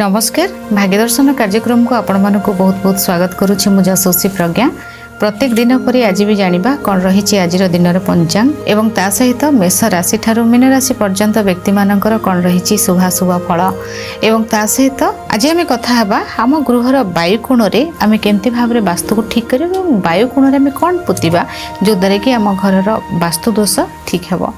नमस्कार भाग्यदर्शन कार्यक्रम को आपण मानक बहुत बहुत स्वागत करुच्ची मु जसोसी प्रज्ञा। प्रत्येक दिन पर आज भी जानिबा कौन रही आज दिन पंचांग एवं ता सहित मेष राशि ठारू मीन राशि पर्यंत व्यक्ति मानकर कौन रही शुभाशुभ फल एवं ता सहित आज आम कथा हेबा आम गृहर वायुकोण रे आम केमती भाव रे वास्तु को ठीक करिबा एवं वायुकोण रे आम कौन पोतिबा जो द्वारा कि आम घरर वास्तु दोष ठीक हेबो।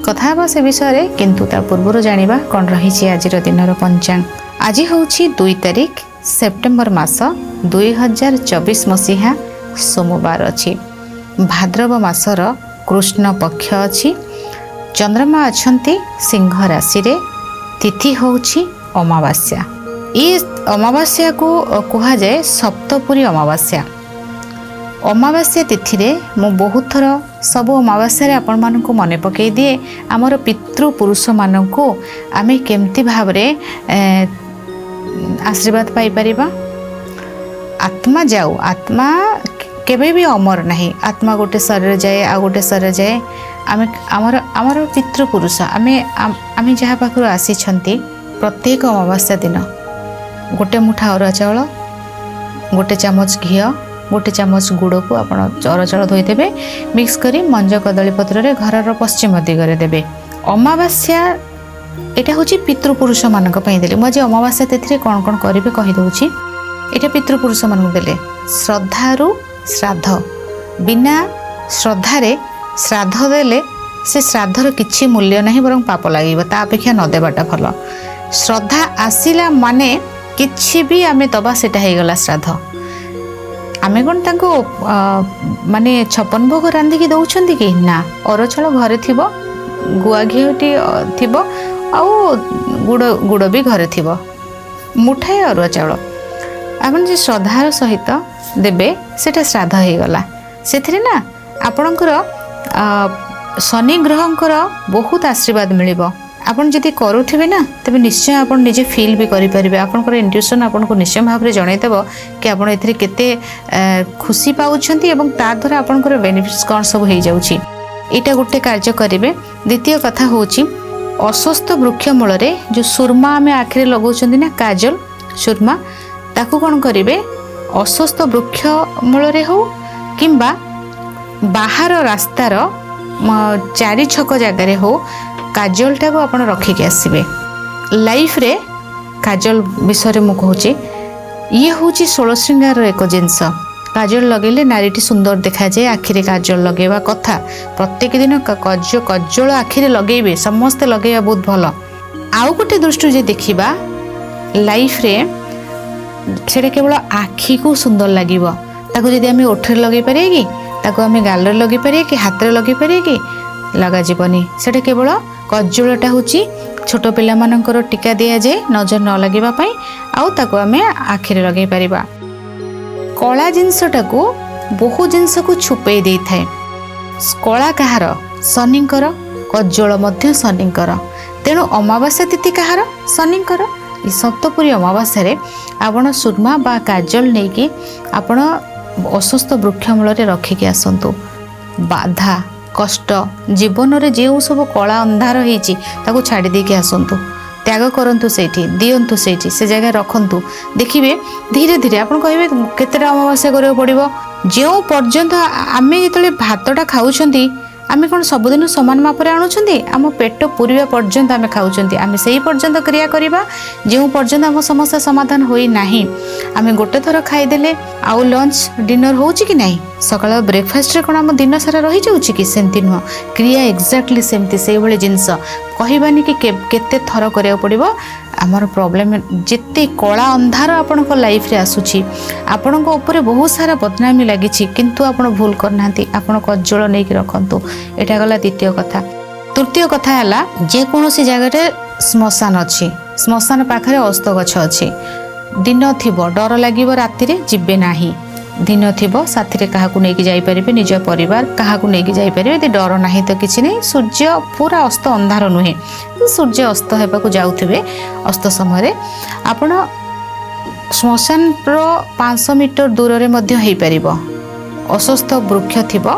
कथा हेबा से विषय रे किंतु ता पूर्व जानिबा कौन रही आज दिन पंचांग। आज हूँ 2 तारिख सेप्टेम्बर मास 2024 मसीहा सोमवार अच्छी भाद्रव मासर कृष्ण पक्ष अच्छी चंद्रमा अच्छंती सिंह राशि रे तिथि होउछि अमावास्या। ये अमावास्या को कहा जाए सप्तपुरी अमावास्या। अमावास्या तिथि रे मु बहुत थर सब अमावास्या आपण मानक मने पकई दिए आमर पितृपुरुष मानक आमे केमती भाव रे आशीर्वाद पाई परिबा। आत्मा जाऊ आत्मा केबे भी अमर नहीं, आत्मा गोटे शरीर जाए आ गोटे शरीर जाए। आमे आमर पितृपुरुष आमे जहाँ पाखर आसी प्रत्येक अमावास्या दिन गोटे मुठा अरुआ चाउल गोटे चामच घी गोटे चामच गुड़ को आपण अरुआ चाउल धोईदेवे मिक्स करी मंज कदली पत्र रे घरर पश्चिम दिगरे देवे। अमावास्या एटा हूँ पितृपुरुष मानक देले। मुझे अमावास्या तिथि कौन कौन करेंगे कहीदे। यहाँ पितृपुरुष मानक देले श्रद्धारु श्राद्ध, बिना श्रद्धारे श्राद्ध देले से श्राद्धर किछि मूल्य नहीं बरं पाप लगे ता अपेक्षा न देवाटा भल। श्रद्धा आसिला माने किछि भी आमे दबा सेटा हो गला श्राद्ध। आमे कौन तांको माने 56 भोग रांधिकी दौरान कि ना, अरछल घरे थिबो, गुआ घीटी थिबो आउ गुड़ भी घरे थिबो, मुठाए अरुआ चाउल आपन जे श्रद्धार सहित देबे सेटा श्राद्ध हो गला। सेथिरे ना आपणकर शनि ग्रहंकर बहुत आशीर्वाद मिलिबो। आपन जदि करूथिबे ना तबे निश्चय आपन निजे फील भी करि परिबे। आपनकर इंट्यूशन आपनको निश्चय भाव रे जणाई देबो कि आपन एथिरे केते खुशी पाउछंती एवं ता द्वारा आपनकर बेनिफिट्स कोन सब हो जाउची। एटा गोटे कार्य करिवे। द्वितीय कथा होची अस्वस्थ वृक्ष मूल रे जो सुरमा आमे आखिरे लगाउछंती ना काजल सुरमा ताकू कौन करेंगे अस्वस्थ वृक्ष मूल रे हो किंबा बाहर रास्तार 4 छक जगार हो काजलटा को आपण रखिक आसबे। लाइफ रे काजल विषय मु कहूँ ये हूँ 16 श्रृंगार एक जिनस। काजल लगेले नारीटी सुंदर देखा जाए। आखिरे काजल लगेवा कथा प्रत्येक दिन काजल आखिरे लगेबे, समस्ते लगेबा बहुत भल। आउ गोटे दृष्टि जे देखिबा लाइफ रे सेटा केवल आखि को सुंदर लगे ताको जदि आमे ओठरे लगे पारे कि ताको आमे गालरे लगे पारे कि हाथ लगे पारे कि लगा जीवनी। सेटा केवल कज्जलटा होची छोट पिला मानकर टीका दिया जाए नजर न लगेबा पई आउ ताको आमे आखिरे लगे परिबा। कला जिनसटा को बहु जिनस को छुपे दे थाए। कला कहार शनिंकर, कज्जल मध्य शनिंकर, तेणु अमावास्या तिथि कहार शनिंकर। ई सप्तपुरी अमावास्या रे आपण सुरमा बा काजल नहीं कि आपण अस्वस्थ वृक्ष मूल रखिक आसतु। बाधा कष्ट जीवन रे जो सब कला अंधार होईची ताको छाड़ी देके आसतु, त्याग करंतु सेठी दियंतु सेठी से जगह रखंतु। देखिए धीरे धीरे आपण कहबे केतेटा अमावास्या करियो पड़िबो। जो पर्यंत आमे जेतले भातटा खाउछंती आमे कोन सबदिन समान मापरे आणुछंती, आम पेट पूरीबा पर्यंत आमे खाउछंती, आमे सेही पर्यंत क्रिया करिबा जो पर्यंत आम समस्या समाधान होई नाही। आमे गोटे थर खाइदेले आउ लंच डिनर होउची कि नाही, सकाळ ब्रेकफास्ट रे कोन आम दिन सारा रही जाउची कि सेंती नुह। क्रिया एक्जाक्टली सेमती से भले जिंस कहबानी कि केते थर करिया पड़िबो। आमर प्रॉब्लम जिते कला अंधार आपण लाइफ रे आसुची आपण ऊपर बहुत सारा बदनामी लगी किंतु आपण भूल करना आपण कज्जल नहीं रखंतु। एटा गला द्वितीय कथा। तृतीय कथा है जे कोनोसी जगह श्मशान अच्छी, श्मशान पाखरे अस्त गछ अच्छी, दिन थिबो डर लागिबो राति रे जिबे नाही, दिन थिबो साथी रे काहाकू नेकी जाई परिबे, निज परिवार काहाकू नेकी जाई परिबे। यदि डर नाही तो किछि नहीं। सूर्य पूरा अस्त अंधार नुहे, सूर्य अस्त हेबाकू जाउथिबे अस्त समय आपण श्मशान रो 500 मीटर दूर रे मध्य हेई परिबो। अस्वस्थ वृक्ष थिबो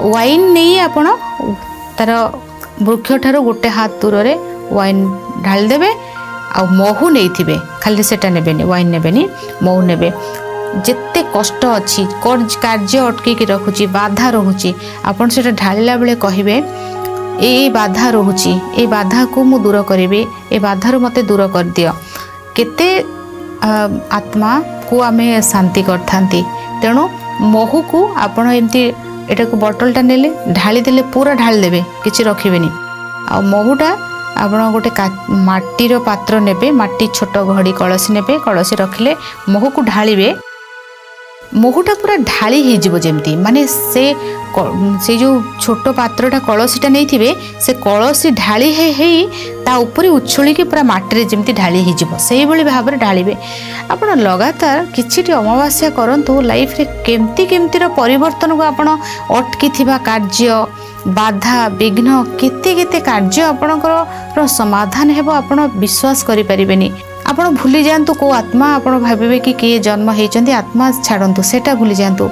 वाइन नहीं आपण तार वृक्ष ठारो गोटे हाथ दूर रे वाइन ढाल देबे आ महू नहीं खाली सेटा नेबेनी वाइन नेबेनी महू नेबे जेते कष्ट अच्छी कार्य अटकी रखुची बाधा रोची आपन सेटा ढालिला बेले कहिबे ए बाधा रोची ए बाधा को मु दूर करी ए बाधार मते दूर कर दियो केते आत्मा को आमे शांति करथांती तेणु महू को आपण एमती एटा को बोतलटा नेले ढाली देले पूरा ढाली देबे किछि रखिबेनी आ महूटा आपण गोटे माटीर पात्र नेबे माटी छोट घड़ी कलसी नेबे कलसी रखिले महू को ढालिबे महूटा पूरा ढाली हो जमती माने से जो छोट पात्रटा कलसीटा नहीं थे से कलसी ढाली ता ऊपर उछुली पूरा माटी जमती ढाली हो भाव में ढालिबे आपण लगातार किछि अमावास्या करंतु लाइफ रे केमती केमतीर परिवर्तन को आपण अटकी थिबा कार्य बाधा विघ्न केते केते कार्य आपणकर समाधान हेबो आपण विश्वास करि परिबेनी आपण भूली जातु को आत्मा आपण भाबिबे कि किए जन्म होइचंती आत्मा छाड़तु सेटा भूली जातु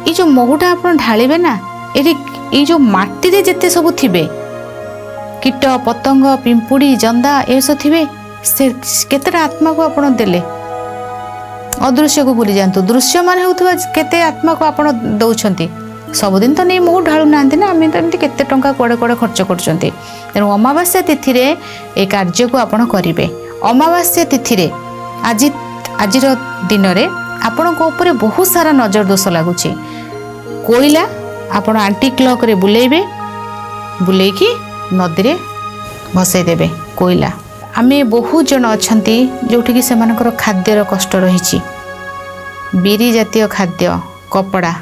ये जो महूटा आपण ढालिबे ना ये जो माटी रे जेते सब थिबे कीट पतंग पिंपुड़ी जंदा ए सब थिबे से केतेटा आत्मा को आपण देले अदृश्य को भूली जातु दृश्य मान होउथबा केते आत्मा को आपण दउछंती सबुदिन तो नहीं महू ढालू ना आम तो एमती केते टंका कुआडे कुआडे खर्च करछंती तेणु अमावास्या तिथि रे ए कार्य को आपण करिवे अमावास्या तिथि रे आजिर दिन रे आपण को ऊपर बहुत सारा नजर दोष लगुच कोईला आपण आंटी क्लॉक रे बुलेबे बुलेकी नदी रे भसई देबे कोईला आमे बहुत जन अछंती जोठी कि सेमानकर खाद्यर कष्ट रही बिरी जातीय खाद्य कपड़ा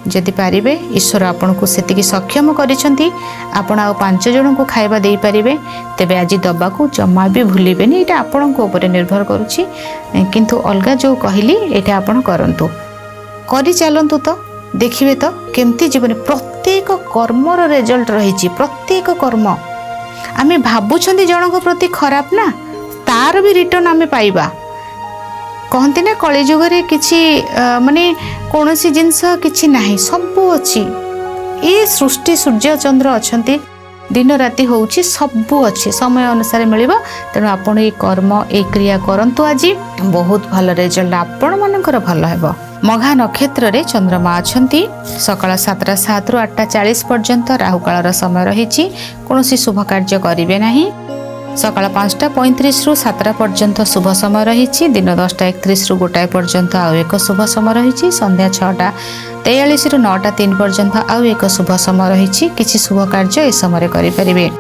जदि पारिबे ईश्वर आपन को सेतिकी सक्षम करिसंती आपण आ 5 जन को खाइबा देई पारिबे तेबे आज दबा को जमा भी भूलिबेनी एटा आपन को ऊपर निर्भर करूची किंतु अलगा जो कहली एटा आपन करंतु करि चलंतु तो देखिबे तो केमती जीवन प्रत्येक कर्मर रिजल्ट रही प्रत्येक कर्म आमे भाबुछंती जनक प्रति खराब ना तार भी रिटर्न आमे पाइबा कहते ना कली जुग किसी माने कौन सी जिनस किसी नहीं सबू अच्छी ये सृष्टि सूर्य चंद्र अच्छा दिन राति होउची सबू अच्छी समय अनुसार मिलिबा तेणु आपण ये कर्म ये क्रिया करंतु आज बहुत भल रिजल्ट आपण मानकर भल हेबो मघा नक्षत्र रे चंद्रमा अछंती सकाळ 7:07 रु 8:40 पर्यंत राहुकाल समय रही कौन शुभ कार्य करिवे नहीं सकाळ 5:35 रु 7 पर्यंत शुभ समय रही दिन 10:31 रु 1 पर्यंत आउ एक शुभ समय रही संध्या 6:43 रु 9:03 पर्यंत आउ एक शुभ समय रही किछि शुभ कार्य ए समय करि परिबे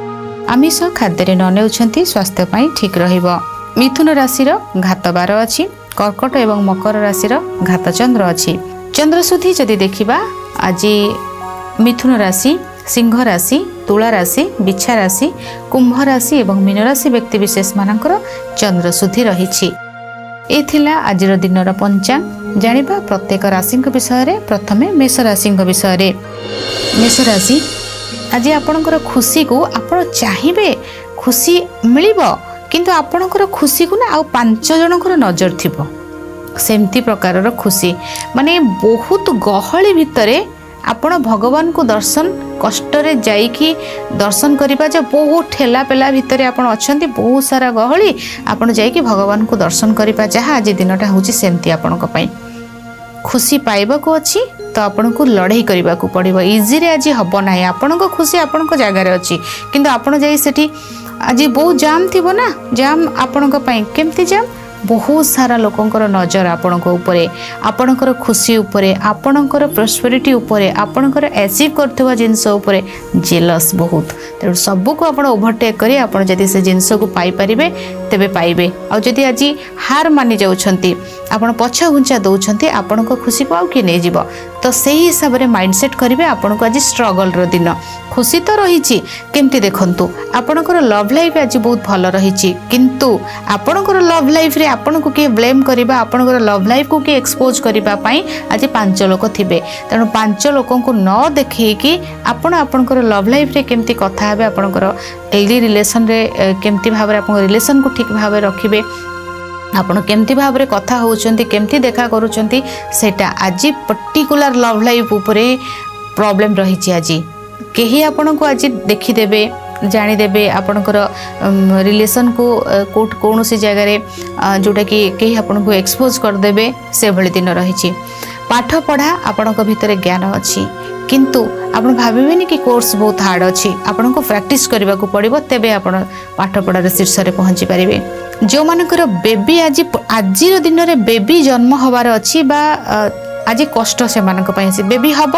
आमिष खाद्य न नेउछंती स्वास्थ्य पई ठीक रहिबो मिथुन राशि रो घात 12 अछि कर्कट एवं मकर राशि रो घात चंद्र अछि चंद्र सुधी जदि देखिबा आज मिथुन राशि सिंह राशि तुला राशि बिछा राशि कुंभ राशि एवं मीन राशि व्यक्ति विशेष मानकर चंद्र सुधी रही एथिला आजिर दिनर पंचांग जानिबा प्रत्येक राशि विषय रे प्रथमे मेष राशि विषय रे मेष राशि आज आपणकर खुशी को आपण चाहिए खुशी मिलिबो किंतु आपणकर खुशी को ना आ 5 जनकर नजर थिबो सेमती प्रकार खुशी माने बहुत गहली भितरे आपण भगवान को दर्शन कष्टरे जाइकी दर्शन करिबा जे बहुत ठेला पेला भितरे आपण अछंती बहुत सारा गहली आपण जाइकी भगवान को दर्शन करिबा जहा आज दिनटा होची सेमती आपणक पई खुशी पाइबा को अछि तो आपन को लड़ाई करबा को पड़िबो इजी रे आज हबो नाही आपन को खुशी आपन को जगह रे अछि किंतु आपन जाई सेठी आज बहुत जाम थिबो ना जाम आपन को पई केमती जाम बहुत सारा लोकंकर नजर आपणक उपरे आपणकर खुशी उपरे आपणकर प्रॉस्पेरिटी उपरे आपणकर अचीव करथवा जिंस उपरे जेलस बहुत तेणु सबू को आपण ओवरटेक करी आपण जदि से जिंस को पाई परिबे तेबे पाइबे आ जदि आज हार मानि जाउछंती आपण पछा घुंचा दउछंती आपणक खुशी को आ कि नै जीवो तो सही हिसाब रे माइंडसेट करिवे आपणक आज स्ट्रगल रो दिन खुशी तो रही केमती देखंतु आपणकर लव लाइफ आज बहुत भल रही किंतु आपणकर लव लाइफ रे आपण को किए ब्लेम करिबा आपणकर लव लाइफ को किए एक्सपोज करिबा पई आज 5 लोक थिबे तेणु 5 लोकन को न देखै कि आपण आपणकर लव लाइफ रे केमती कथा हेबे आपणकर हेल्दी रिलेशन रे केमती भाव रे आपन रिलेशन को ठीक भाव रे रखिबे आपण केमती भाव रे कथा होउचंती केमती देखा करूचंती सेटा आज पर्टिकुलर लव लाइफ ऊपरे प्रॉब्लम रही आज कहीं आपण को आज देखीदेवे ଜାଣିଦେବେ ଆପଣଙ୍କର ରିଲେସନ୍ को कौन सी जगह जोटा कि कहीं आपन को एक्सपोज करदेवे से भली दिन रही। पाठ पढ़ा आपण भितर ज्ञान अच्छी किंतु आपण भाविबेनि कि कोर्स बहुत हार्ड अच्छी आपण को प्रैक्टिस करने को पड़ो तेबे आपण पाठ पढ़ार शीर्ष में पहुँची पारे। जो मानकर बेबी आज दिन में बेबी जन्म हबार अच्छी बा आज कष्ट से बेबी हम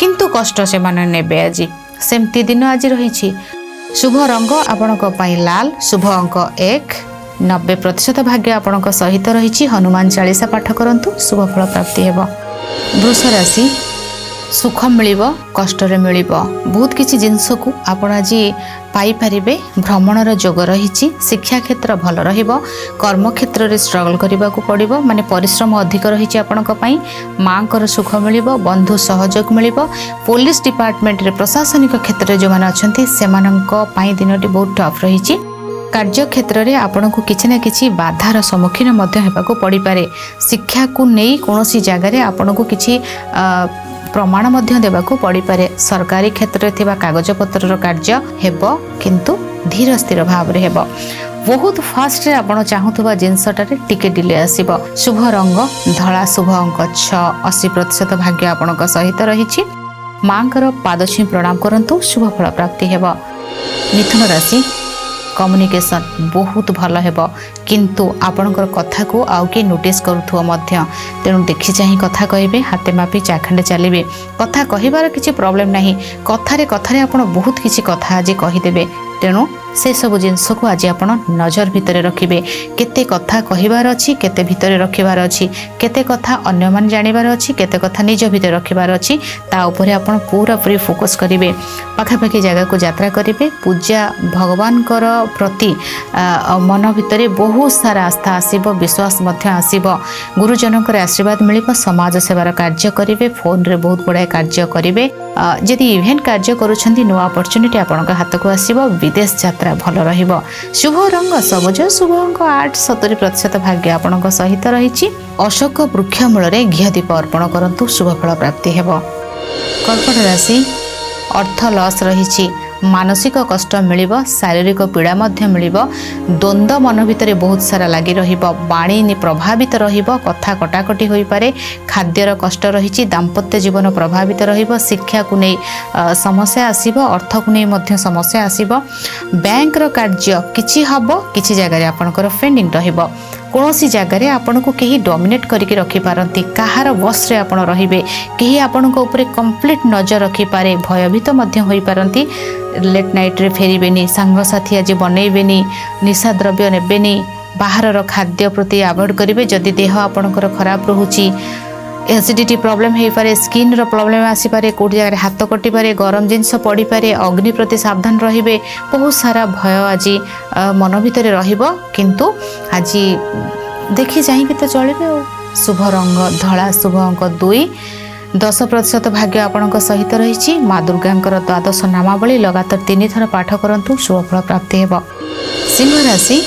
किंतु कष्ट से नेबे आज सेमती दिन आज रही। शुभ रंग आपण लाल, शुभ अंक 1, 90% भाग्य आपण सहित रही। हनुमान चालीसा पाठ करंतु शुभ फल प्राप्ति हेबो। वृष राशि सुख मिल कष्ट मिल बहुत किसी जिनस को आपण आज पाइपर। भ्रमणर जोग रही। शिक्षा क्षेत्र भल कर्म क्षेत्र में स्ट्रगल करने को पड़ो माने परिश्रम अधिक रही। आपण माँ को सुख मिल बंधु सहयोग मिल पुलिस डिपार्टमेंट रे प्रशासनिक क्षेत्र में जो मैंने अच्छा से दिन टी बहुत टफ रही। कार्य क्षेत्र में आपण को किसी न किसी बाधार सम्मुखीन होगा पड़ पारे। शिक्षा को नहीं कौन जगार आपण को किसी प्रमाण देवाको पड़ पारे। सरकारी क्षेत्र में कागज पत्र कार्य हेबो किंतु धीर स्थिर भाव में हेबो। बहुत फास्ट आपण चाहूबा जिनसटारे टिके डिले आसीबो। शुभ रंग धला, शुभ अंक 6, 80% भाग्य आपण सहित रही। माँ को पाद छुई प्रणाम करंतु शुभ फल प्राप्ति हेबो। मिथुन राशि कम्युनिकेशन बहुत भल हेबो किंतु आपणकर कथा को आउ के नोटिस करूथुव मध्य तेणु देखि चाहि कथा कहिबे। हाथे मापी चाखंडे चलिबे। कथा कहिबार किछि प्रॉब्लम नाही। कथारे आपण बहुत किछि कथा आज कहिदेबे तेणु से सब जिनस को आज आप नजर भितर रखिए। केते कथा कहिबार अछि, केते भितर रखिबार अछि, केते कथा अन्य मान जानिबार अछि, केते कथा निज भितर रखिबार अछि ता ऊपर आपण पूरा पूरी फोकस करिवे। पाखापाखि जगह को यात्रा करिवे। पूजा भगवान प्रति मन भितर बहुत सारा आस्था आसीबो, विश्वास मध्य आसीबो। गुरुजनकर आशीर्वाद मिलिबो। समाज सेवार कार्य करिवे। फोन रे बहुत बड़ा कार्य करिवे। जदि इवेंट कार्य करूछंती नो अपॉर्चुनिटी आपनका हाथ को आसीबो। विदेश यात्रा भल रहिबो। शुभ रंग सबुज, शुभ अंक 8, 70% भाग्य आपनका सहित रही। अशोक वृक्ष मूल घी दीप अर्पण करंतु शुभ फल प्राप्ति हेबो। कर्कट राशि अर्थ लॉस रही। मानसिक कष्ट मिल, शारीरिक पीड़ा मिल, द्वंद्व मन भितर बहुत सारा लगी रही। प्रभावित कथा कटाकटी हो पारे। खाद्यर कष्ट रही। दाम्पत्य जीवन प्रभावित शिक्षा को नहीं समस्या आसीबो। अर्थ को नहीं समस्या आसीबो। बैंक रो कार्य किछि हबो, किछि जगह आपनकर पेंडिंग रहिबो। कौन सी जगार आपण को कहीं डोमिनेट करके रखिपारती। कहार बस रे आपण रहिबे। कहीं आपण को ऊपर कंप्लीट नजर रखिपारे। भयभीत हो पारती। लेट नाइट रे फेरबेनी। सांगसाथी आज बनइबेनी। निशा द्रव्य नेबेनी। बाहर खाद्य प्रति अवॉइड करेंगे। जदि देह आपणकर खराब रोची, एसिडिटी प्रॉब्लम हो पारे, स्किन रो प्रॉब्लम आसीपारे, कौट जगह हाथ कटि पारे, गरम जिनस पड़ी पारे, अग्नि प्रति सावधान रहिबे। बहुत सारा भय आज मन भितर रहिबो किंतु आज देखि चाहिए तो चलिबे। शुभ रंग धला, शुभ अंक 2, 10% भाग्य आपणक सहित रही। माँ दुर्गांकर द्वादश नामावली लगातार 3 थर पाठ करंतु शुभ फल प्राप्ति हेबो। सिंह राशि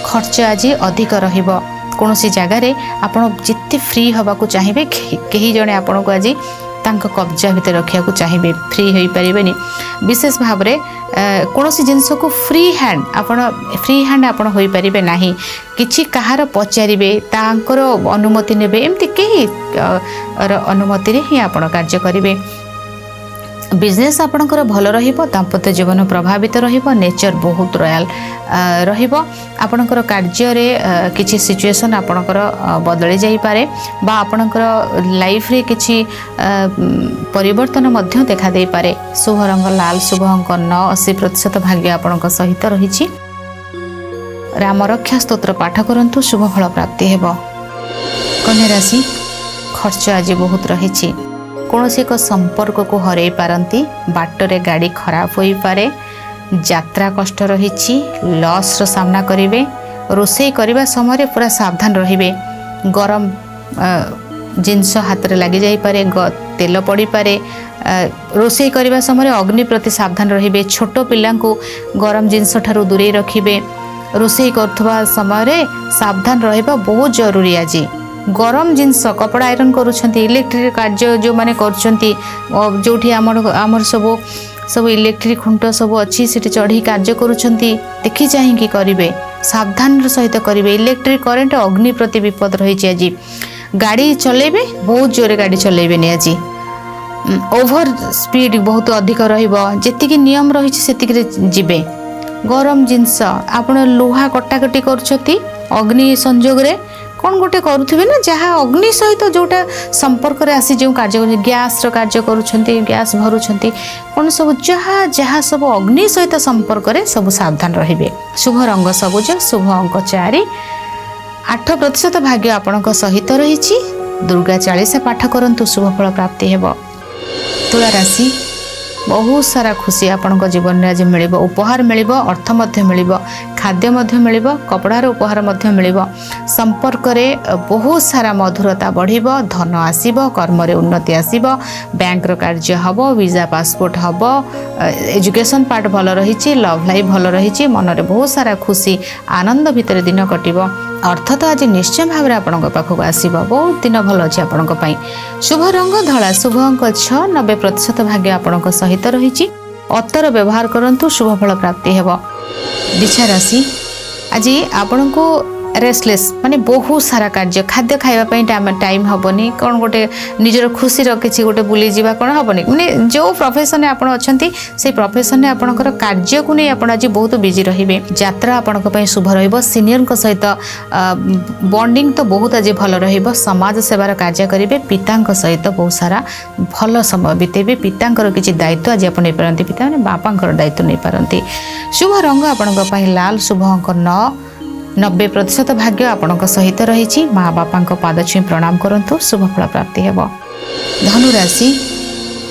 खर्च आज अधिक रहिबो। कौन सी जगार आपण जिते फ्री हवा को चाहिए कहीं जड़े आपण को आज तांको कब्जा भितर रखा चाहिए। फ्री हो पारे विशेष भाव में कौन सी जिनस को फ्री हैंड आपण हो पारे ना। किछि कहार पचारे तांकर अनुमति नेबे एमती कहीं अनुमति रे ही आपण कार्य करेंगे। बिजनेस आपणकर भल रहिबो। दाम्पत्य जीवन प्रभावित रहिबो। नेचर बहुत रॉयल रहिबो। आपणकर कार्य रे किछि सिचुएशन आपणकर बदली जाई पारे बा आपणकर लाइफ रे किछि परिवर्तन मध्य देखा दे पारे। शुभ रंग लाल, शुभ अंक 9, 80% भाग्य आपणक सहित रहिछि। राम रक्षा स्तोत्र पाठ करंतु शुभ फल प्राप्ति हेबो। कन्या राशि खर्च आज बहुत रहिछि। कौन एक संपर्क को हरई पारती। बाटरे गाड़ी खराब हो पारे। यात्रा कष्ट रही। लॉस रो सामना करेंगे। रोषे करने समय पूरा सावधान रहिबे। गरम जिनस हाथ में लगी जाई पारे, तेल पड़ी पारे। रोषे करने समय अग्नि प्रति सावधान रहिबे। छोट पिला को गरम जिनस ठारू दूरे रखिबे। रोषे करथुवा समय सावधान रहिबा बहुत जरूरी। आज गरम जिनस कपड़ा आयरन करुछंती, इलेक्ट्रिक कार्य जो माने करुछंती, जोठी आमर सब सब इलेक्ट्रिक खुंट सब अच्छी से चढ़ी कार्य करुँच देखी चाहिए करेंगे सावधान सहित करेंगे इलेक्ट्रिक करेन्ट अग्नि प्रति विपद रही आज गाड़ी चलेबे बहुत जोरे गाड़ी चलेबे आज ओभर स्पीड बहुत अधिक रही नियम रही जीवे गरम जिनस आपण लुहा कटाकटी कर अग्नि संजोग रे कौन गोटे करुवे ना जहाँ अग्नि सहित जोटा संपर्क रे आसी जो कार्य गैस कार्य करुँच गैस भरुंट कौन सब जहाँ जहाँ सब अग्नि सहित संपर्क रे सब सावधान रहिबे। शुभ रंग सबुज शुभ अंक 4 8% भाग्य आपणक सहित रही दुर्गा 40 पाठ करंतु शुभ फल प्राप्ति हेबो। तुला राशि बहुत सारा खुशी आपणक जीवन में आज मिल उपहार मिल अर्थ मिल खाद्य मिल कपड़ार उपहार मिल संपर्क रे बहुत सारा मधुरता बढ़ धन आसब कर्म रे उन्नति आसब बैंक रो कार्य हम वीजा पासपोर्ट हम एजुकेशन पार्ट भल रही लव लाइफ भल रही मन रे बहुत सारा खुशी आनंद भितर दिन कटिब अर्थ तो आज निश्चय भाव में आपण पाखक आसब बहुत दिन भल अच्छे आपण शुभ रंग धला शुभ अंक 6 90% भाग्य आपण सहित रही अत्तर व्यवहार करंतु शुभ फल प्राप्ति हेब। वृष राशि आज आपण को रेस्टलेस माने बहुत सारा कार्य खाद्य खाइबा टाइम हेनी कौन गोटे निजर खुशी किसी गोटे बुली जावा कौन हेनी माने जो प्रोफेशन आपण अच्छी से प्रोफेशन आपणकर कार्य को नहीं आप आज बहुत बिजी रे यात्रा आपण शुभ सीनियर सहित बॉन्डिंग तो बहुत आज भल समाज सेवार कार्य करेंगे पिता सहित बहुत सारा भल समय बितेबे पिता किसी दायित्व आज आप नहीं पारती पिता मैंने बापा दायित्व नहीं पारती। शुभ रंग आपण लाल शुभ अंक 9 90% भाग्य आपणक सहित रही माँ बापा पाद छुई प्रणाम करंतु शुभ फल प्राप्ति हेब। धनु राशि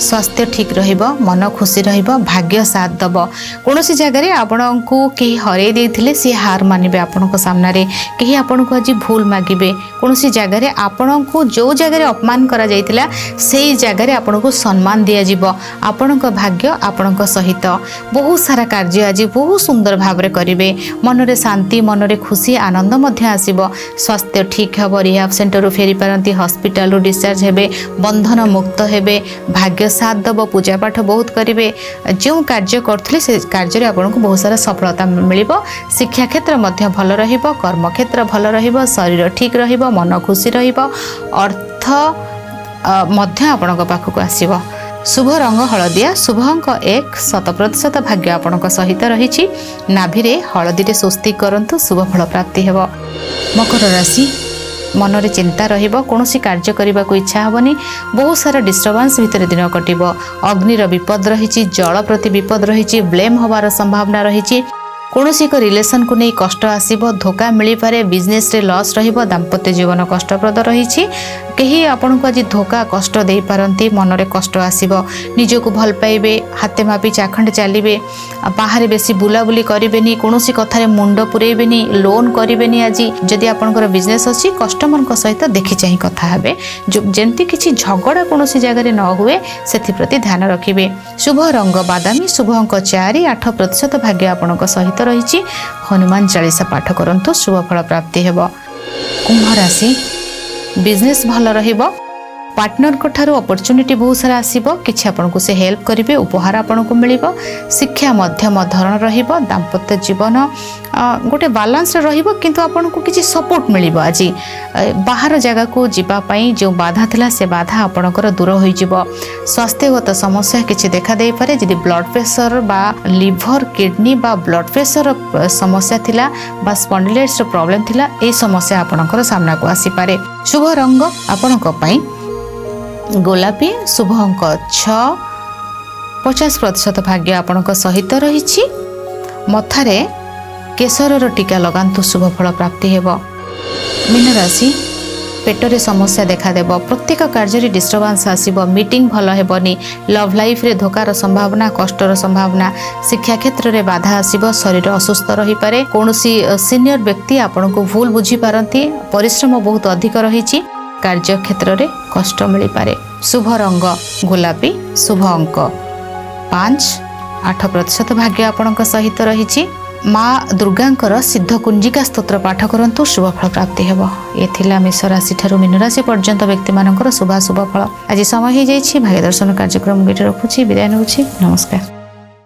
स्वास्थ्य ठीक रहिबो मन खुशी रहिबो भाग्य साथ दब कौन सी जगह आपण को कहीं हरे देथिले सी हार मानिबे आपणक सामने कहीं आपण को आज भूल मागिबे कौन सी जगह आपण को जो जगह अपमान करा जाइतिला सेही जगह आपण को सम्मान दिया जिवो आपणक भाग्य आपणक सहित बहुत सारा कार्य आज बहुत सुंदर भाव रे करिवे मन रे शांति मन रे खुशी आनंद मध्य आसीबो स्वास्थ्य ठीक हबो रिहाब सेंटर फेरी पारंती हॉस्पिटल डिस्चार्ज हेबे बंधन मुक्त हेबे भाग्य साथ दब पूजा पाठ बहुत करेंगे जो कार्य करते से कार्य आपको बहुत सारा सफलता मिल शिक्षा क्षेत्र मध्य भल कर्म क्षेत्र भल शरीर ठीक मन खुशी अर्थ मध्य आपण पाखक आसब। शुभ रंग हलदिया शुभ अंक 1 100% भाग्य आपणक सहित रही नाभि रे हलदी रे स्वस्तिक करंतु शुभ फल प्राप्ति हेब। मकर राशि मन रे चिंता रहिबो कोनोसी कार्य करबा को इच्छा हेबनी बहुत सारा डिस्टर्बेंस भितर दिन कटिबो अग्निर विपद रही जल प्रति विपद रही ब्लेम होबार संभावना रही कौनसी एक रिलेशन को नहीं कष्ट आसीबो धोखा मिल पारे बिजनेस रे लॉस रहिबो दाम्पत्य जीवन कष्टप्रद रही कहीं आपन को आज धोखा कष्ट दे पारंती मन रे कष्ट आसीबो निजको भल पाइबे हाथे मापी चाखंड चलिबे बाहर बेसी बुलाबुली करेंगे कौनसी कथार मुंड पुरेबेनी लोन करेंगे आज जदि आपनकर बिजनेस अच्छी कस्टमर सहित देखी चाह कथा हेबे जमती किसी झगड़ा कौनसी जगह न हुए से प्रति ध्यान रखिए। शुभ रंग बादामी शुभ अंक 4 8% भाग्य आपणक सहित रही हनुमान 40 पाठ करंतु शुभ फल प्राप्ति हेब। कुंभ राशि बिजनेस भल रहिबो पार्टनर को ठारू अपॉर्चुनिटी बहुत सारा आसीबो किछि आपनको से हेल्प करिवे उपहार आपनको मिलिबो शिक्षा मध्यम धरण रहिबो दाम्पत्य जीवन गोटे बैलेंस रहिबो किंतु आपनको किछि सपोर्ट मिलिबो आज बाहर जगह को जीवा पई जो बाधा थिला से बाधा आपनकर दूर होई जिवो स्वास्थ्यगत समस्या किछि देखा दे पारे जदि ब्लड प्रेशर बा लिवर किडनी बा ब्लड प्रेशर समस्या थिला बा स्पॉन्डिलाइटिस प्रॉब्लम थिला ए समस्या आपनकर सामना को आसी पारे। शुभ रंग आपनक पई गोलापी शुभ अंक 6 50% भाग्य आपणक सहित रही मथारे केसर टीका लगांतु शुभ फल प्राप्ति हेब। मीन राशि पेटरे समस्या देखा देव प्रत्येक कार्य डिस्टर्बेंस आसीबो मीटिंग भल हेबनी लव लाइफ रे धोकार संभावना कष्टर संभावना शिक्षा क्षेत्र रे बाधा आसीबो शरीर असुस्थ रही पारे कौनसी सीनियर व्यक्ति आपनको भूल बुझी पारंती परिश्रम बहुत अधिक रही कार्य क्षेत्र रे कष्ट मिल पारे। शुभ रंग गोलापी शुभ अंक 5 8% भाग्य आपणक सहित रही माँ दुर्गांकर सिद्ध कुंजिका स्तोत्र पाठ करंतु शुभ फल प्राप्ति हेब। ये थिला मेष राशि ठारू मीन राशि पर्यंत व्यक्ति मानकर शुभाशुभ फल। आज समय हो जाइए भाग्य दर्शन कार्यक्रम रखुची विदाय नौछि नमस्कार।